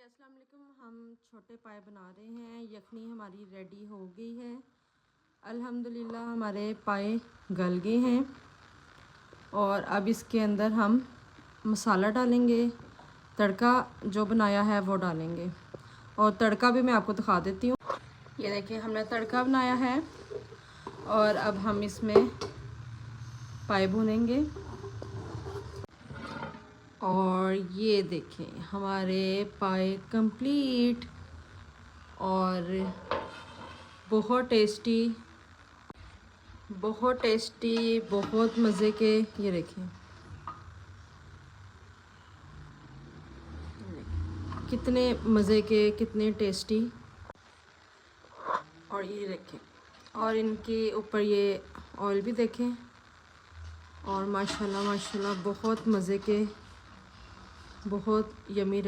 अस्सलाम वालेकुम। हम छोटे पाए बना रहे हैं। यखनी हमारी रेडी हो गई है अल्हम्दुलिल्लाह। हमारे पाए गल गए हैं और अब इसके अंदर हम मसाला डालेंगे। तड़का जो बनाया है वो डालेंगे और तड़का भी मैं आपको दिखा देती हूँ। ये देखिए हमने तड़का बनाया है और अब हम इसमें पाए भूनेंगे। और ये देखें हमारे पाए कंप्लीट और बहुत टेस्टी, बहुत टेस्टी, बहुत मज़े के। ये देखें कितने मज़े के, कितने टेस्टी। और ये देखें और इनके ऊपर ये ऑयल भी देखें और माशाल्लाह माशाल्लाह बहुत मज़े के, बहुत यमी।